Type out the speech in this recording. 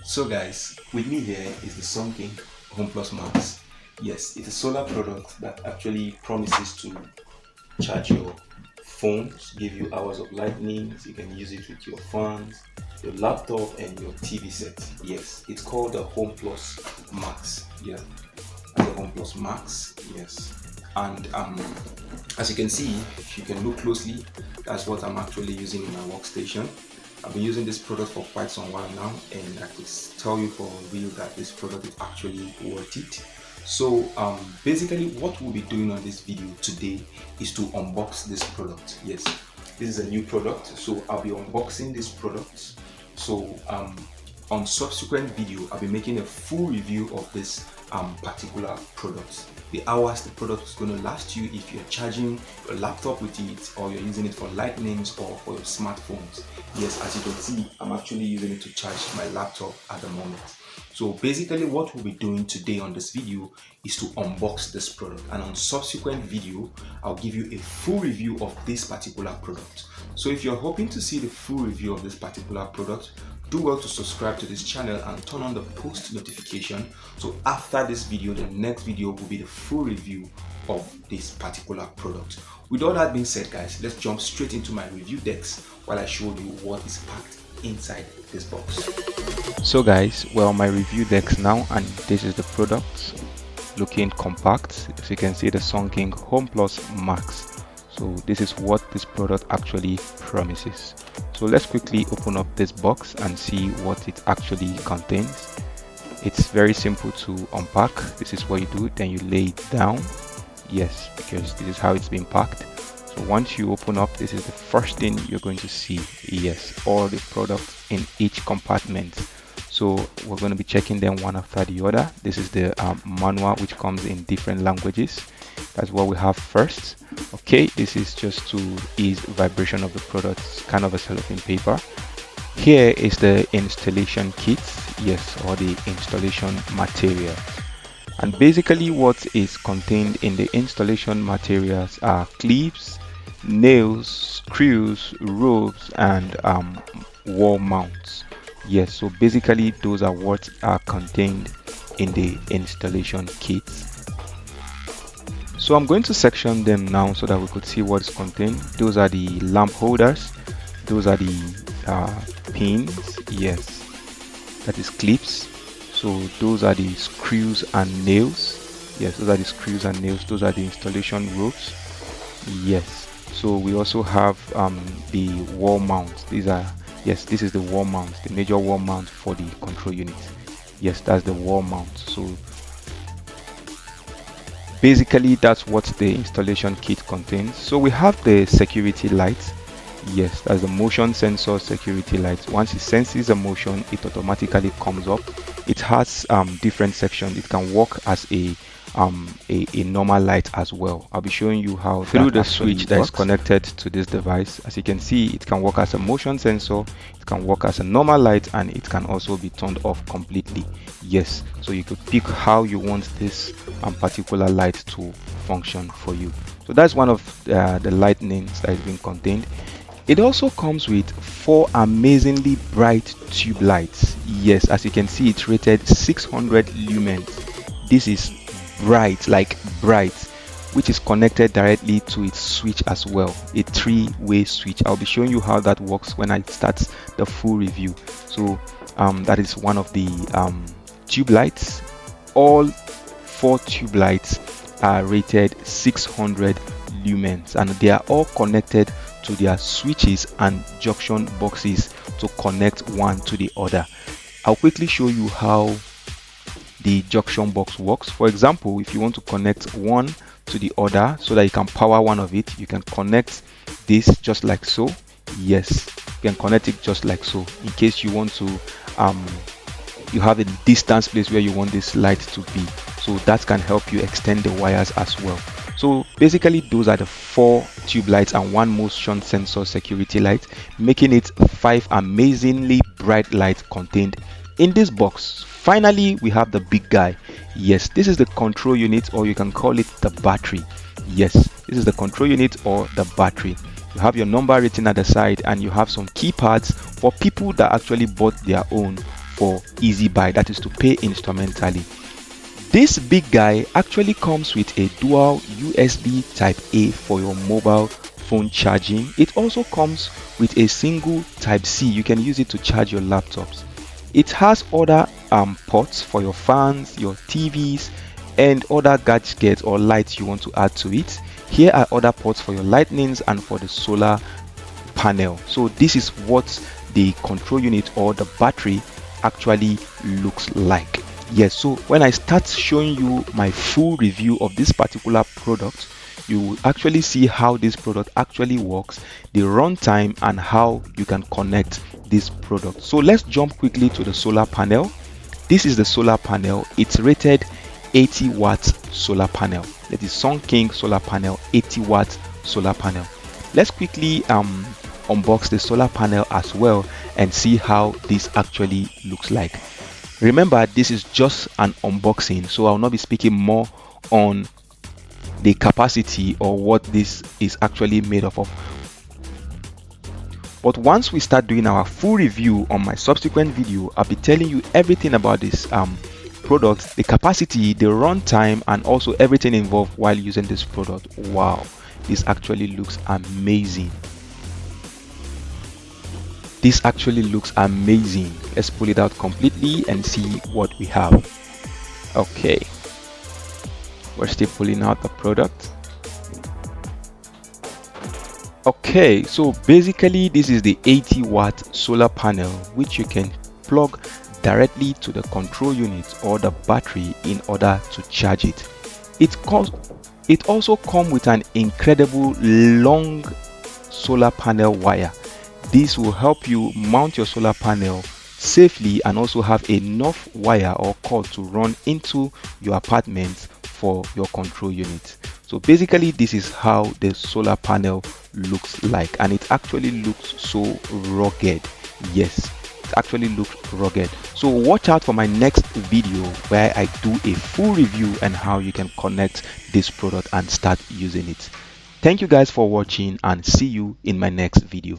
So guys, with me here is the Sunking HomePlus Max. Yes, it's a solar product that actually promises to charge your phones, give you hours of lightning. You can use it with your phones, your laptop and your TV set. Yes, it's called the HomePlus Max. Yeah, the HomePlus Max. Yes, and as you can see, if you can look closely, that's what I'm actually using in my workstation. I've been using this product for quite some while now, and I could tell you for real that this product is actually worth it. So basically what we'll be doing on this video today is to unbox this product. Yes, this is a new product, so I'll be unboxing this product. So on subsequent video I'll be making a full review of this particular product, the hours the product is going to last you if you're charging your laptop with it, or you're using it for lightnings or for your smartphones. Yes, as you can see, I'm actually using it to charge my laptop at the moment. So basically what we'll be doing today on this video is to unbox this product, and on subsequent video I'll give you a full review of this particular product. So if you're hoping to see the full review of this particular product, do well to subscribe to this channel and turn on the post notification, so after this video the next video will be the full review of this particular product. With all that being said guys, let's jump straight into my review decks while I show you what is packed inside this box. So guys, well, my review decks now, and this is the product, looking compact. As you can see, the Sunking HomePlus Max. So this is what this product actually promises. So let's quickly open up this box and see what it actually contains. It's very simple to unpack. This is what you do, then you lay it down. Yes, because this is how it's been packed. So once you open up, this is the first thing you're going to see. Yes, all the products in each compartment. So we're going to be checking them one after the other. This is the manual, which comes in different languages. That's what we have first. Okay, this is just to ease vibration of the product. It's kind of a cellophane paper. Here is the installation kit, yes, or the installation material. And basically what is contained in the installation materials are clips, nails, screws, ropes, and wall mounts. Yes, so basically those are what are contained in the installation kit. So I'm going to section them now so that we could see what's contained. Those are the lamp holders, those are the pins, yes, that is clips. So those are the screws and nails. Yes, those are the screws and nails. Those are the installation ropes. Yes, so we also have the wall mounts. These are, yes, this is the wall mount, the major wall mount for the control unit. Yes, that's the wall mount. So basically that's what the installation kit contains. So we have the security lights. Yes, that's the motion sensor security light. Once it senses a motion, it automatically comes up. It has different sections. It can work as a normal light as well. I'll be showing you how through the switch that is connected to this device. As you can see, it can work as a motion sensor, it can work as a normal light, and it can also be turned off completely. Yes, so you could pick how you want this particular light to function for you. So that's one of the lightnings that is being contained. It also comes with 4 amazingly bright tube lights. Yes, as you can see, it's rated 600 lumens. This is bright, like bright, which is connected directly to its switch as well, a 3-way switch. I'll be showing you how that works when I start the full review. So that is one of the tube lights. All 4 tube lights are rated 600 lumens, and they are all connected to their switches and junction boxes to connect one to the other. I'll quickly show you how the junction box works. For example, if you want to connect one to the other so that you can power one of it, you can connect this just like so. Yes, you can connect it just like so. In case you want to you have a distance place where you want this light to be, so that can help you extend the wires as well. So basically those are the 4 tube lights and 1 motion sensor security light, making it 5 amazingly bright lights contained in this box. Finally, we have the big guy. Yes, this is the control unit, or you can call it the battery. Yes, this is the control unit or the battery. You have your number written at the side, and you have some keypads for people that actually bought their own for easy buy, that is to pay instrumentally. This big guy actually comes with a dual USB type A for your mobile phone charging. It also comes with a single type C. You can use it to charge your laptops. It has other ports for your fans, your TVs, and other gadgets or lights you want to add to it. Here are other ports for your lightnings and for the solar panel. So this is what the control unit or the battery actually looks like. Yes, so when I start showing you my full review of this particular product, you will actually see how this product actually works, the runtime, and how you can connect this product. So let's jump quickly to the solar panel. This is the solar panel. It's rated 80 watts solar panel. That is Sun King solar panel, 80 watts solar panel. Let's quickly unbox the solar panel as well and see how this actually looks like. Remember, this is just an unboxing, so I'll not be speaking more on the capacity or what this is actually made of. But once we start doing our full review on my subsequent video, I'll be telling you everything about this product, the capacity, the runtime, and also everything involved while using this product. Wow, this actually looks amazing. This actually looks amazing. Let's pull it out completely and see what we have. Okay, we're still pulling out the product. Okay, so basically this is the 80 watt solar panel which you can plug directly to the control unit or the battery in order to charge it. It also comes with an incredible long solar panel wire. This will help you mount your solar panel safely and also have enough wire or cord to run into your apartment for your control unit. So basically this is how the solar panel looks like, and it actually looks so rugged. Yes, it actually looks rugged. So watch out for my next video where I do a full review and how you can connect this product and start using it. Thank you guys for watching, and see you in my next video.